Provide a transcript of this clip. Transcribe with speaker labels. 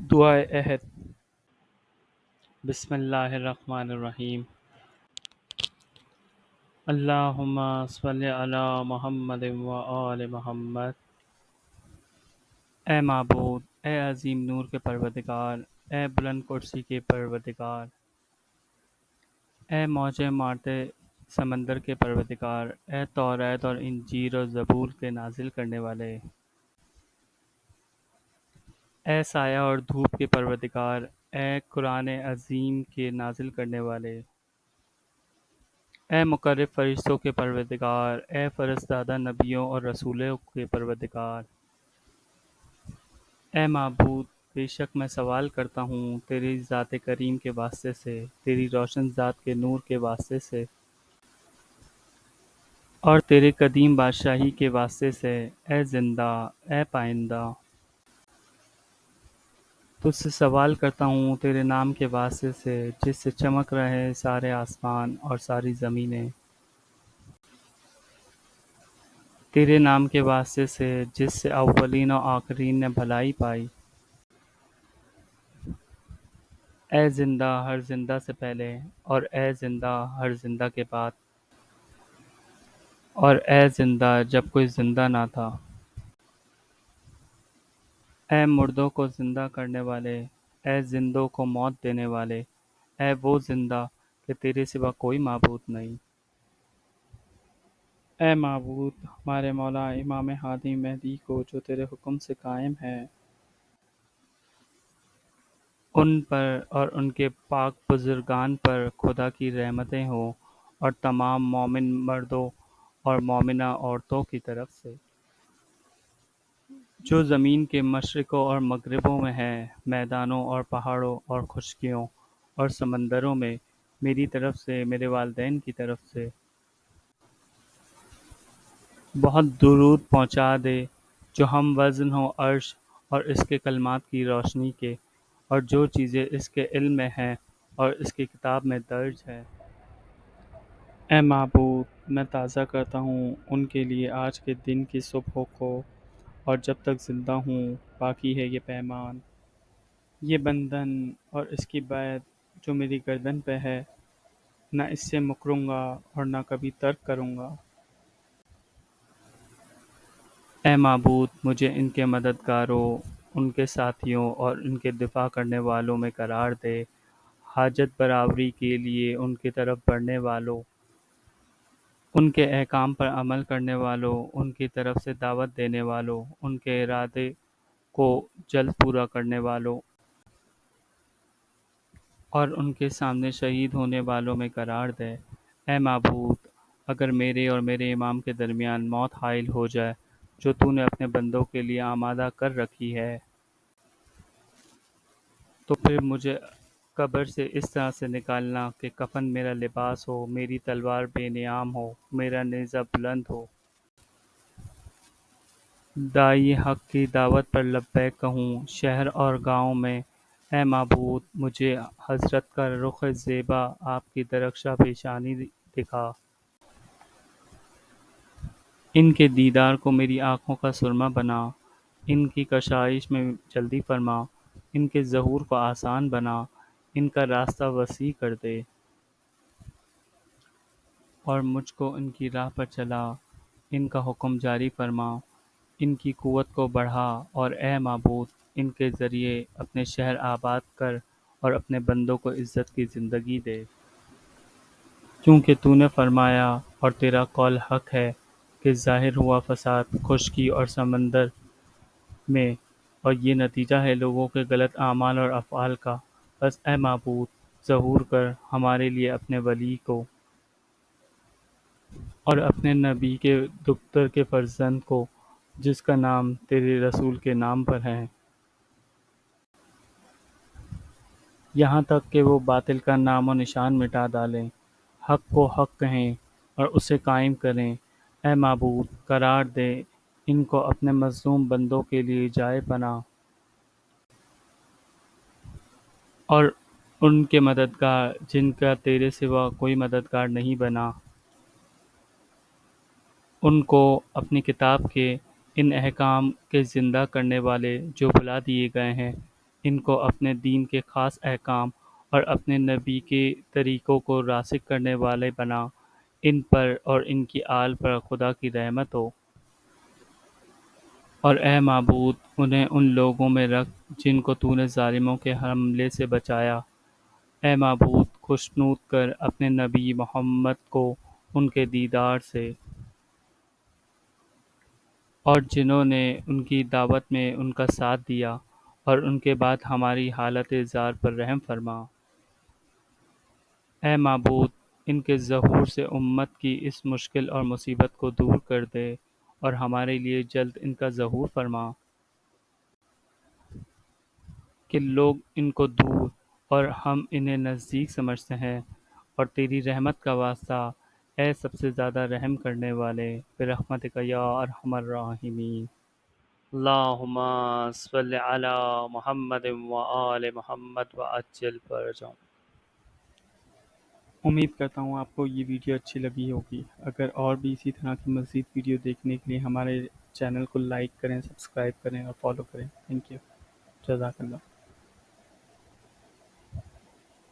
Speaker 1: دعائے عہد۔ بسم اللہ الرحمن الرحیم۔ اللہم صلی علی محمد و آل محمد۔ اے معبود، اے عظیم نور کے پروردگار، اے بلند کرسی کے پروردگار، اے موجیں مارتے سمندر کے پروردگار، اے توریت اور انجیل اور زبور کے نازل کرنے والے، اے سایہ اور دھوپ کے پروردگار، اے قرآن عظیم کے نازل کرنے والے، اے مقرب فرشتوں کے پروردگار، اے فرستادہ نبیوں اور رسولوں کے پروردگار، اے معبود، بے شک میں سوال کرتا ہوں تیری ذات کریم کے واسطے سے، تیری روشن ذات کے نور کے واسطے سے، اور تیرے قدیم بادشاہی کے واسطے سے، اے زندہ، اے پائندہ، تجھ سے سوال کرتا ہوں تیرے نام کے واسطے سے جس سے چمک رہے سارے آسمان اور ساری زمینیں، تیرے نام کے واسطے سے جس سے اولین و آخرین نے بھلائی پائی، اے زندہ ہر زندہ سے پہلے، اور اے زندہ ہر زندہ کے بعد، اور اے زندہ جب کوئی زندہ نہ تھا، اے مردوں کو زندہ کرنے والے، اے زندوں کو موت دینے والے، اے وہ زندہ کہ تیرے سوا کوئی معبود نہیں۔ اے معبود، ہمارے مولا امام ہادی مہدی کو جو تیرے حکم سے قائم ہے، ان پر اور ان کے پاک بزرگان پر خدا کی رحمتیں ہوں، اور تمام مومن مردوں اور مومنہ عورتوں کی طرف سے، جو زمین کے مشرقوں اور مغربوں میں ہیں، میدانوں اور پہاڑوں اور خشکیوں اور سمندروں میں، میری طرف سے، میرے والدین کی طرف سے، بہت درود پہنچا دے، جو ہم وزن ہو عرش اور اس کے کلمات کی روشنی کے، اور جو چیزیں اس کے علم میں ہیں اور اس کی کتاب میں درج ہے۔ اے معبود، میں تازہ کرتا ہوں ان کے لیے آج کے دن کی صبحوں کو، اور جب تک زندہ ہوں باقی ہے یہ پیمان، یہ بندھن اور اس کی بیعت جو میری گردن پہ ہے، نہ اس سے مکروں گا اور نہ کبھی ترک کروں گا۔ اے معبود، مجھے ان کے مددگاروں، ان کے ساتھیوں اور ان کے دفاع کرنے والوں میں قرار دے، حاجت برآوری کے لیے ان کی طرف بڑھنے والوں، ان کے احکام پر عمل کرنے والوں، ان کی طرف سے دعوت دینے والوں، ان کے ارادے کو جلد پورا کرنے والوں، اور ان کے سامنے شہید ہونے والوں میں قرار دے۔ اے معبود، اگر میرے اور میرے امام کے درمیان موت حائل ہو جائے جو تو نے اپنے بندوں کے لیے آمادہ کر رکھی ہے، تو پھر مجھے قبر سے اس طرح سے نکالنا کہ کفن میرا لباس ہو، میری تلوار بے نیام ہو، میرا نیزہ بلند ہو، داعی حق کی دعوت پر لبیک کہوں شہر اور گاؤں میں۔ اے معبود، مجھے حضرت کا رخ زیبا، آپ کی درخشاں پیشانی دکھا، ان کے دیدار کو میری آنکھوں کا سرما بنا، ان کی کشائش میں جلدی فرما، ان کے ظہور کو آسان بنا، ان کا راستہ وسیع کر دے، اور مجھ کو ان کی راہ پر چلا، ان کا حکم جاری فرما، ان کی قوت کو بڑھا، اور اے معبود، ان کے ذریعے اپنے شہر آباد کر اور اپنے بندوں کو عزت کی زندگی دے، کیونکہ تو نے فرمایا اور تیرا قول حق ہے کہ ظاہر ہوا فساد خشکی اور سمندر میں، اور یہ نتیجہ ہے لوگوں کے غلط اعمال اور افعال کا۔ بس اے معبود، ظہور کر ہمارے لیے اپنے ولی کو اور اپنے نبی کے دختر کے فرزند کو، جس کا نام تیرے رسول کے نام پر ہے، یہاں تک کہ وہ باطل کا نام و نشان مٹا ڈالیں، حق کو حق کہیں اور اسے قائم کریں۔ اے معبود، قرار دے ان کو اپنے مظلوم بندوں کے لیے جائے پناہ، اور ان کے مددگار جن کا تیرے سوا کوئی مددگار نہیں بنا، ان کو اپنی کتاب کے ان احکام کے زندہ کرنے والے جو بھلا دیے گئے ہیں، ان کو اپنے دین کے خاص احکام اور اپنے نبی کے طریقوں کو راسخ کرنے والے بنا۔ ان پر اور ان کی آل پر خدا کی رحمت ہو۔ اور اے معبود انہیں ان لوگوں میں رکھ جن کو تو نے ظالموں کے حملے سے بچایا۔ اے معبود خوشنود کر اپنے نبی محمد کو ان کے دیدار سے، اور جنہوں نے ان کی دعوت میں ان کا ساتھ دیا، اور ان کے بعد ہماری حالت زار پر رحم فرما۔ اے معبود ان کے ظہور سے امت کی اس مشکل اور مصیبت کو دور کر دے، اور ہمارے لیے جلد ان کا ظہور فرما کہ لوگ ان کو دور اور ہم انہیں نزدیک سمجھتے ہیں۔ اور تیری رحمت کا واسطہ اے سب سے زیادہ رحم کرنے والے، برحمتک یا ارحم الراحمین۔ اللہم صل علی محمد وآل محمد وعجل فرجهم۔ امید کرتا ہوں آپ کو یہ ویڈیو اچھی لگی ہوگی۔ اگر اور بھی اسی طرح کی مزید ویڈیو دیکھنے کے لیے ہمارے چینل کو لائک کریں، سبسکرائب کریں اور فالو کریں۔ تھینک یو، جزاک اللہ۔